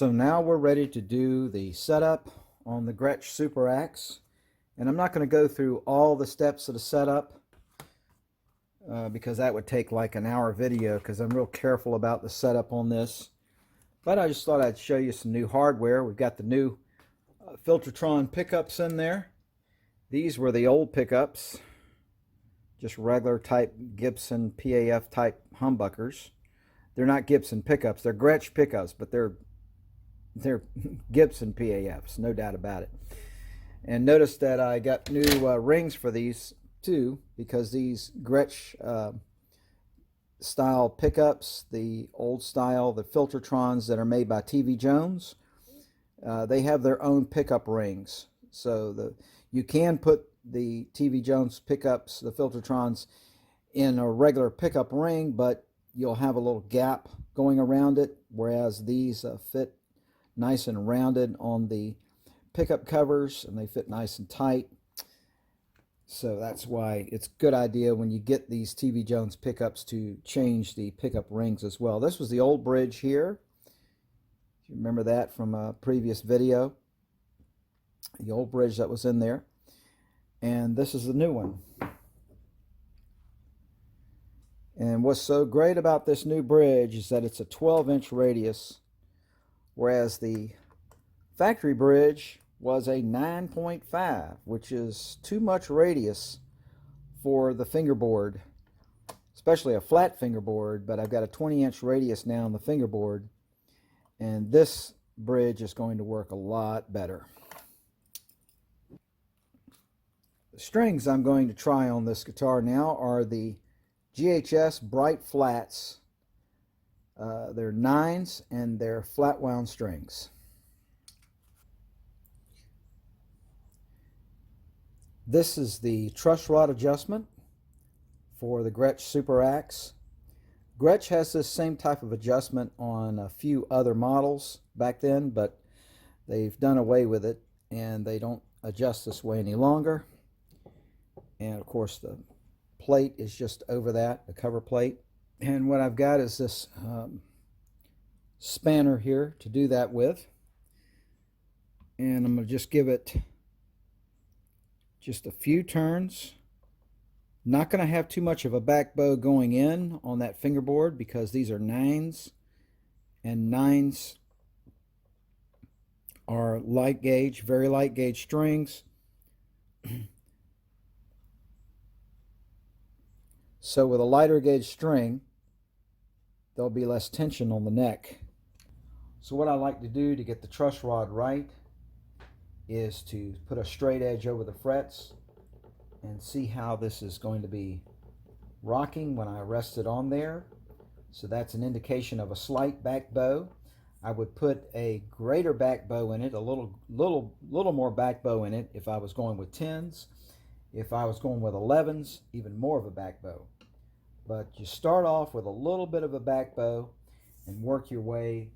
So now we're ready to do the setup on the Gretsch Super Axe. And I'm not going to go through all the steps of the setup because that would take like an hour video because I'm real careful about the setup on this. But I just thought I'd show you some new hardware. We've got the new Filtertron pickups in there. These were the old pickups, just regular type Gibson PAF type humbuckers. They're not Gibson pickups, they're Gretsch pickups, but they're Gibson PAFs, no doubt about it. And notice that I got new rings for these too, because these Gretsch style pickups, the old style, the Filtertrons that are made by TV Jones, they have their own pickup rings. So you can put the TV Jones pickups, the Filtertrons, in a regular pickup ring, but you'll have a little gap going around it, whereas these fit nice and rounded on the pickup covers, and they fit nice and tight. So that's why it's a good idea when you get these TV Jones pickups to change the pickup rings as well. This was the old bridge here. You remember that from a previous video, the old bridge that was in there. And this is the new one. And what's so great about this new bridge is that it's a 12-inch radius, whereas the factory bridge was a 9.5, which is too much radius for the fingerboard, especially a flat fingerboard. But I've got a 20-inch radius now on the fingerboard, and this bridge is going to work a lot better. The strings I'm going to try on this guitar now are the GHS Bright Flats. They're 9s and they're flat wound strings. This is the truss rod adjustment for the Gretsch Super Axe. Gretsch has this same type of adjustment on a few other models back then, but they've done away with it and they don't adjust this way any longer. And of course the plate is just over that, the cover plate. And what I've got is this spanner here to do that with. And I'm going to just give it just a few turns. Not going to have too much of a back bow going in on that fingerboard because these are 9s, and 9s are light gauge, very light gauge strings. So with a lighter gauge string, there'll be less tension on the neck. So what I like to do to get the truss rod right is to put a straight edge over the frets and see how this is going to be rocking when I rest it on there. So that's an indication of a slight back bow. I would put a greater back bow in it, a little more back bow in it if I was going with 10s. If I was going with 11s, even more of a back bow. But you start off with a little bit of a back bow and work your way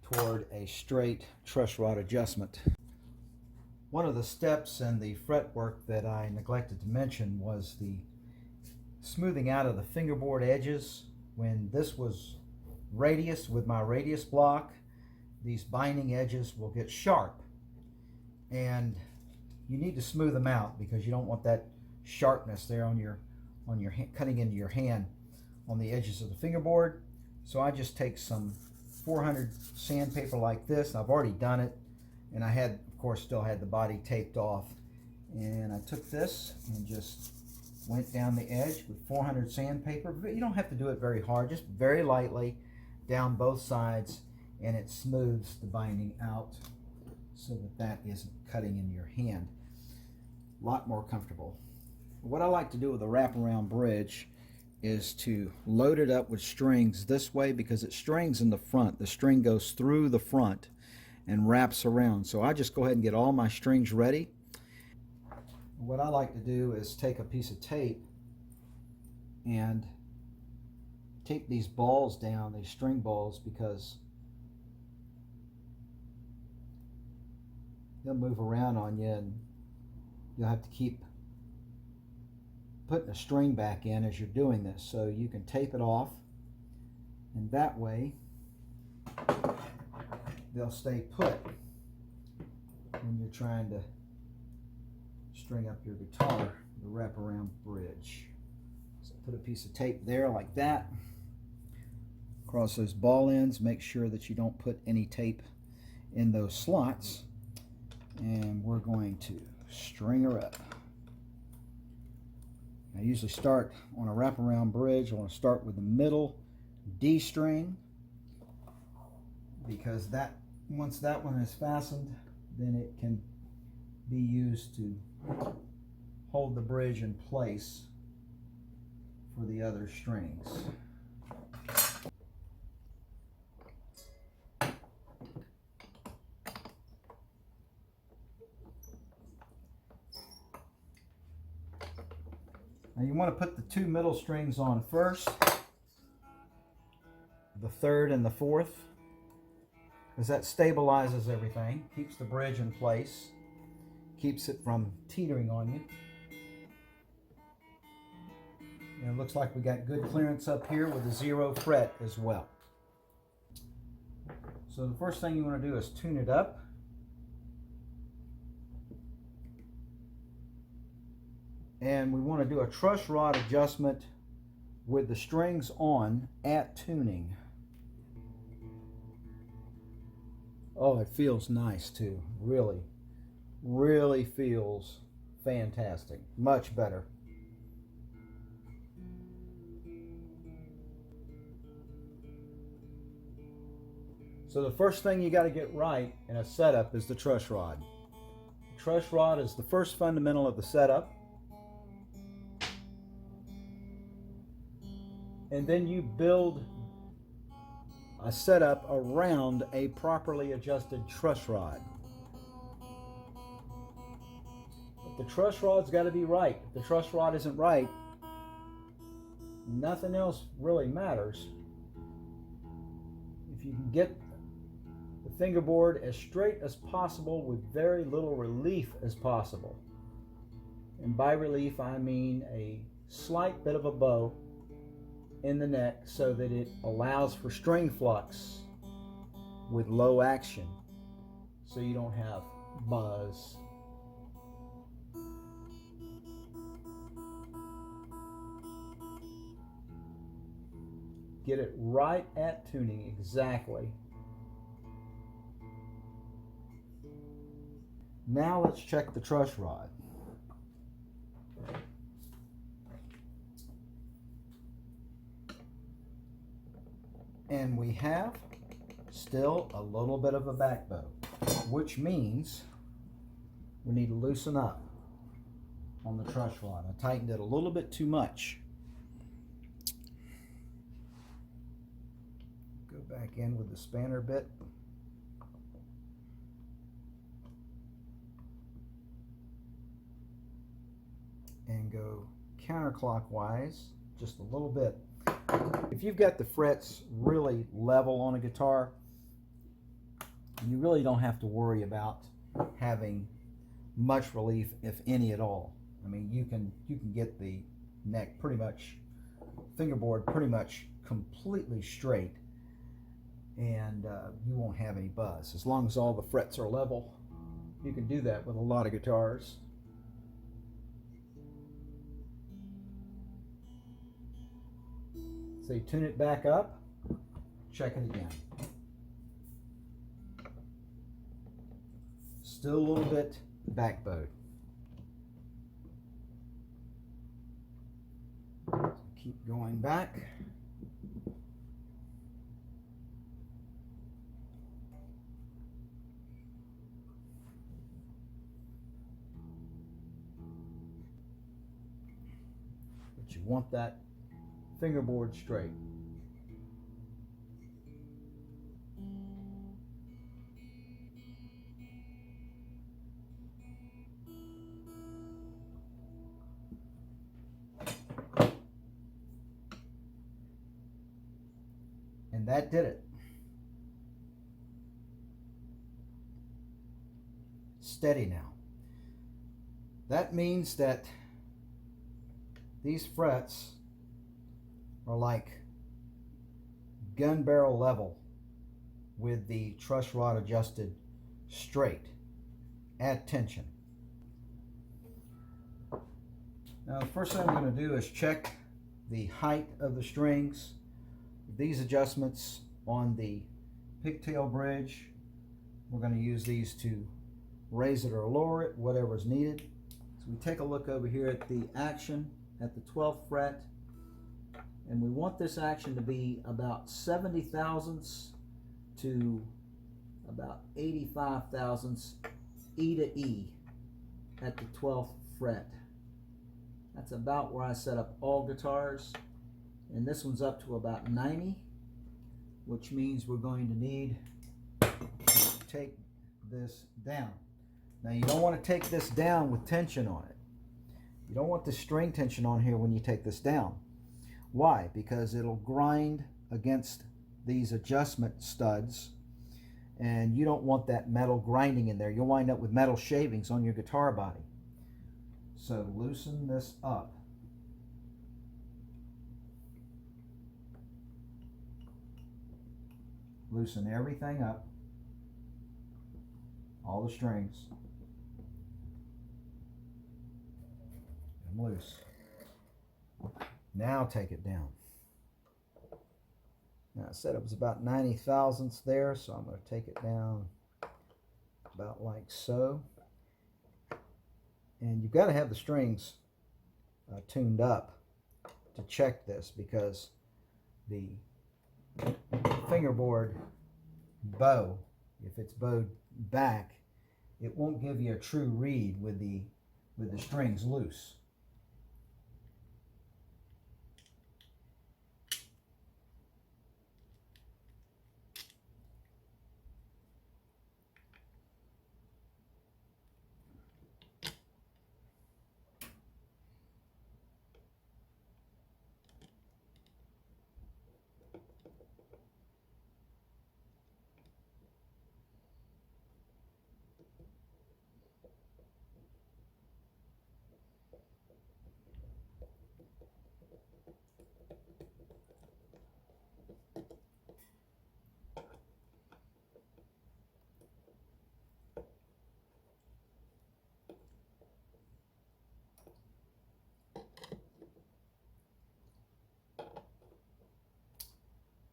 toward a straight truss rod adjustment. One of the steps in the fretwork that I neglected to mention was the smoothing out of the fingerboard edges. When this was radius with my radius block, these binding edges will get sharp. And you need to smooth them out because you don't want that sharpness there on your cutting into your hand on the edges of the fingerboard. So I just take some 400 sandpaper like this. I've already done it, and I had, of course, still had the body taped off. And I took this and just went down the edge with 400 sandpaper. But you don't have to do it very hard, just very lightly down both sides, and it smooths the binding out so that isn't cutting in your hand. A lot more comfortable. What I like to do with a wraparound bridge is to load it up with strings this way because it strings in the front. The string goes through the front and wraps around. So I just go ahead and get all my strings ready. What I like to do is take a piece of tape and tape these balls down, these string balls, because they'll move around on you and you'll have to keep putting a string back in as you're doing this. So you can tape it off, and that way they'll stay put when you're trying to string up your guitar, the wraparound bridge. So put a piece of tape there like that across those ball ends. Make sure that you don't put any tape in those slots, and we're going to string her up. I usually start on a wraparound bridge. I want to start with the middle D string, because that once that one is fastened, then it can be used to hold the bridge in place for the other strings. Now you want to put the two middle strings on first, the third and the fourth, because that stabilizes everything, keeps the bridge in place, keeps it from teetering on you. And it looks like we got good clearance up here with a 0 fret as well. So the first thing you want to do is tune it up. And we want to do a truss rod adjustment with the strings on at tuning. Oh, it feels nice too. Really, really feels fantastic. Much better. So the first thing you got to get right in a setup is the truss rod. The truss rod is the first fundamental of the setup. And then you build a setup around a properly adjusted truss rod. But the truss rod's got to be right. If the truss rod isn't right, nothing else really matters. If you can get the fingerboard as straight as possible with very little relief as possible, and by relief I mean a slight bit of a bow in the neck so that it allows for string flux with low action, so you don't have buzz. Get it right at tuning exactly. Now let's check the truss rod. And we have still a little bit of a back bow, which means we need to loosen up on the truss rod. I tightened it a little bit too much. Go back in with the spanner bit. And go counterclockwise just a little bit. If you've got the frets really level on a guitar, you really don't have to worry about having much relief, if any at all. I mean, you can get the neck pretty much, fingerboard pretty much completely straight, and you won't have any buzz. As long as all the frets are level, you can do that with a lot of guitars. So you tune it back up, check it again. Still a little bit back bowed. Keep going back. But you want that fingerboard straight. And that did it. Steady now. That means that these frets are like gun barrel level with the truss rod adjusted straight. Add tension. Now the first thing I'm going to do is check the height of the strings. These adjustments on the pigtail bridge, we're going to use these to raise it or lower it, whatever is needed. So we take a look over here at the action at the 12th fret, and we want this action to be about 70 thousandths to about 85 thousandths E to E at the 12th fret. That's about where I set up all guitars, and this one's up to about 90, which means we're going to need to take this down. Now you don't want to take this down with tension on it. You don't want the string tension on here when you take this down. Why? Because it'll grind against these adjustment studs, and you don't want that metal grinding in there. You'll wind up with metal shavings on your guitar body. So loosen this up. Loosen everything up, all the strings, and loose. Now take it down. Now I said it was about 90 thousandths there, so I'm going to take it down about like so. And you've got to have the strings tuned up to check this, because the fingerboard bow, if it's bowed back, it won't give you a true read with the strings loose.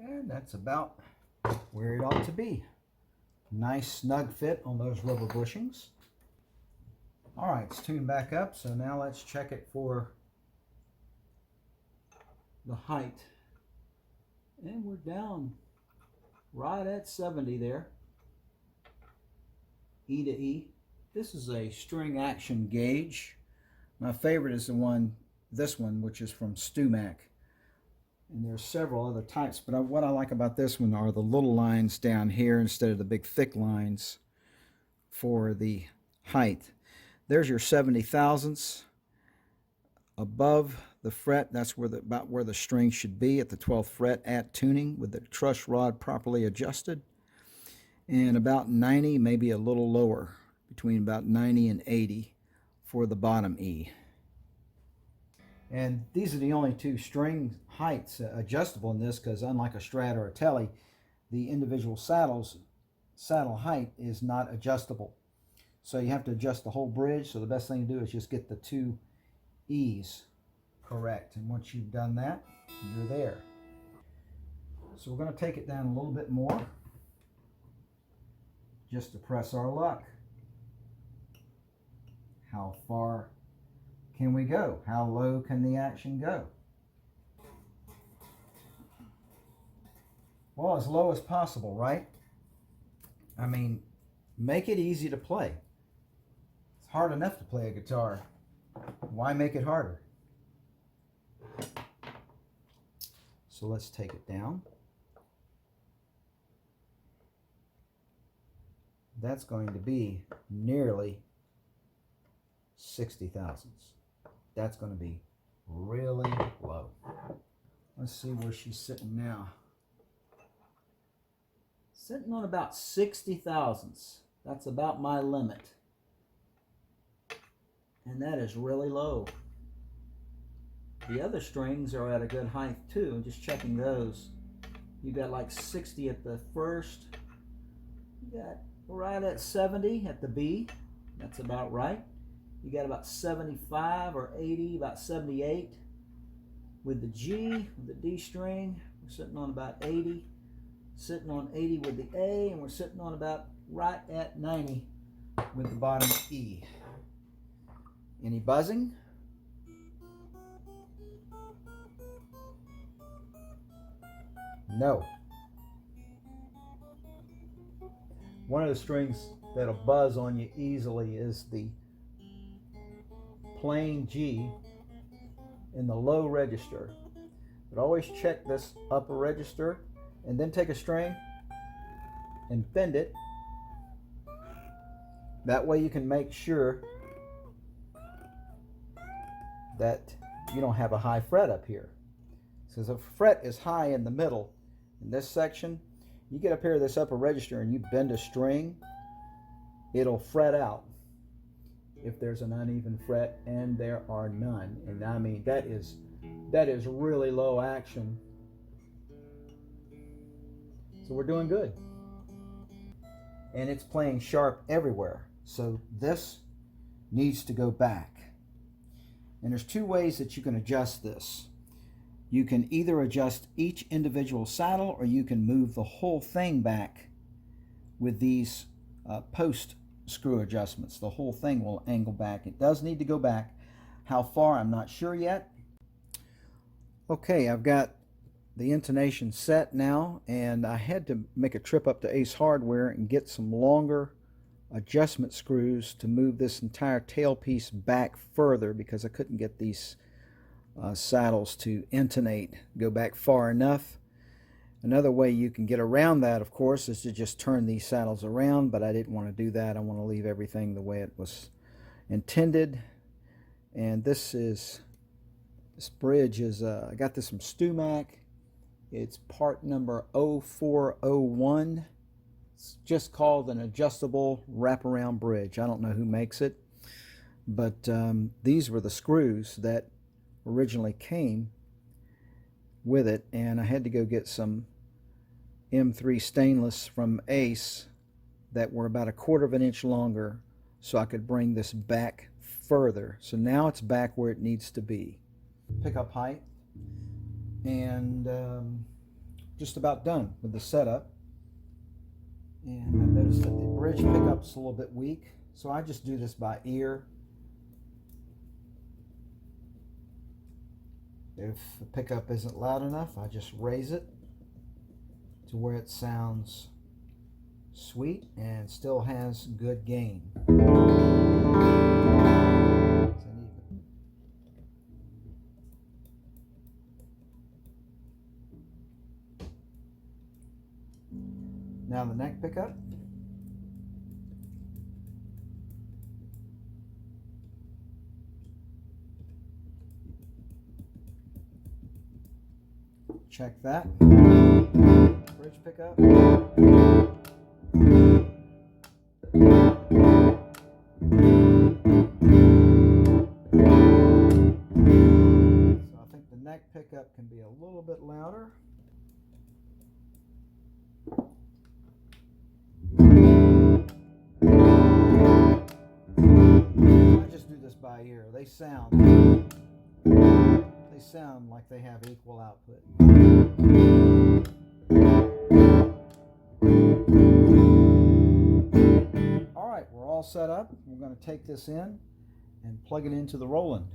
And that's about where it ought to be. Nice snug fit on those rubber bushings. All right, it's tuned back up, so now let's check it for the height. And we're down right at 70 there. E to E. This is a string action gauge. My favorite is this one, which is from Stumac. And there's several other types, but what I like about this one are the little lines down here instead of the big thick lines for the height. There's your 70 thousandths. Above the fret, that's where about where the string should be at the 12th fret at tuning with the truss rod properly adjusted. And about 90, maybe a little lower, between about 90 and 80 for the bottom E. And these are the only two string heights adjustable in this, because unlike a Strat or a Tele, the individual saddle height is not adjustable. So you have to adjust the whole bridge. So the best thing to do is just get the two E's correct. And once you've done that, you're there. So we're going to take it down a little bit more, just to press our luck. How far can we go? How low can the action go? Well, as low as possible, right? I mean, make it easy to play. It's hard enough to play a guitar. Why make it harder? So let's take it down. That's going to be nearly 60 thousandths. That's going to be really low. Let's see where she's sitting now. Sitting on about 60 thousandths. That's about my limit. And that is really low. The other strings are at a good height too. I'm just checking those. You got like 60 at the first, got right at 70 at the B. That's about right. You got about 75 or 80, about 78 with the G, with the D string. We're sitting on about 80, sitting on 80 with the A, and we're sitting on about right at 90 with the bottom E. Any buzzing? No. One of the strings that'll buzz on you easily is the plain G in the low register. But always check this upper register and then take a string and bend it. That way you can make sure that you don't have a high fret up here. So if a fret is high in the middle in this section, you get up here to this upper register and you bend a string, it'll fret out if there's an uneven fret, and there are none. And I mean, that is really low action. So we're doing good. And it's playing sharp everywhere. So this needs to go back. And there's two ways that you can adjust this. You can either adjust each individual saddle, or you can move the whole thing back with these post screw adjustments. The whole thing will angle back. It does need to go back. How far, I'm not sure yet. Okay, I've got the intonation set now, and I had to make a trip up to Ace Hardware and get some longer adjustment screws to move this entire tailpiece back further, because I couldn't get these saddles to intonate, go back far enough. Another way you can get around that, of course, is to just turn these saddles around, but I didn't want to do that. I want to leave everything the way it was intended. And this bridge is, I got this from StewMac. It's part number 0401. It's just called an adjustable wraparound bridge. I don't know who makes it, but these were the screws that originally came with it, and I had to go get some M3 stainless from Ace that were about 1/4 of an inch longer so I could bring this back further. So now it's back where it needs to be. Pickup height, and just about done with the setup. And I noticed that the bridge pickup's a little bit weak, so I just do this by ear. If the pickup isn't loud enough, I just raise it to where it sounds sweet and still has good gain. Now the neck pickup. Check that. Bridge pickup. So I think the neck pickup can be a little bit louder. I just do this by ear. They sound like they have equal output. All right, we're all set up. We're going to take this in and plug it into the Roland.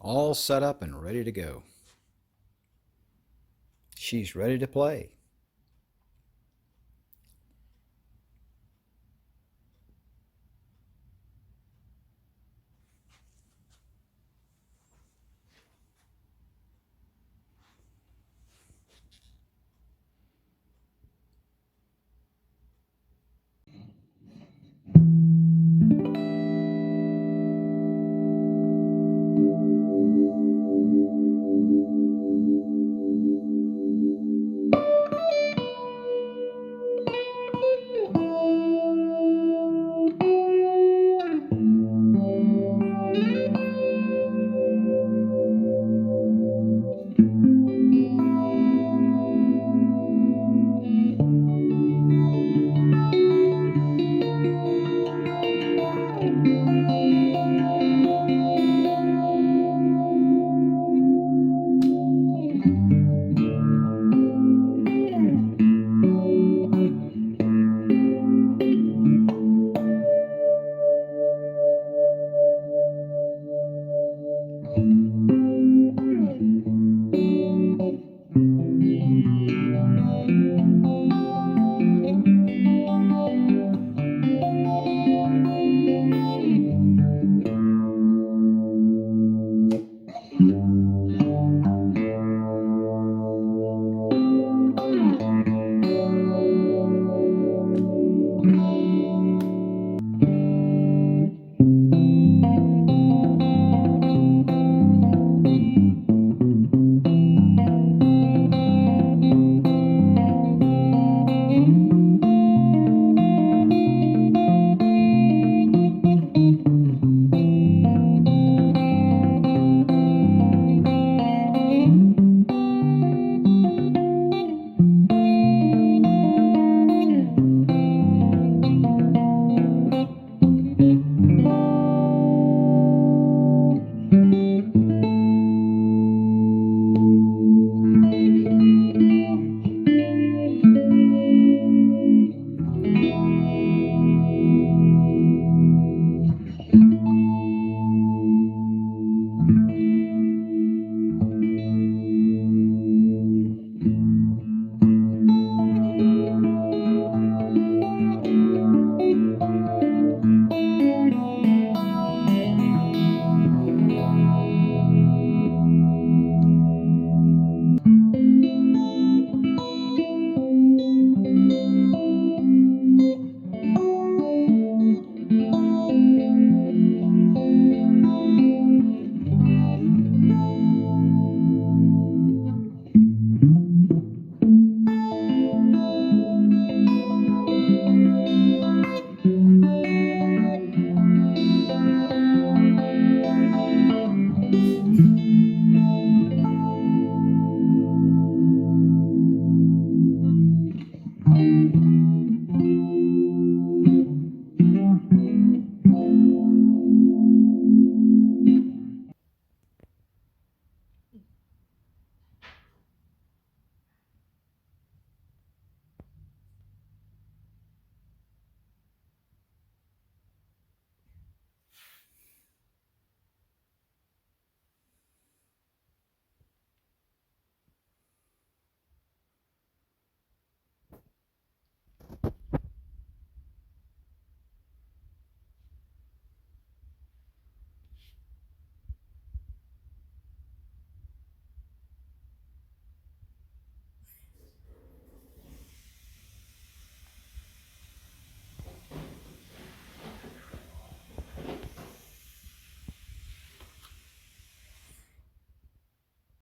All set up and ready to go. She's ready to play.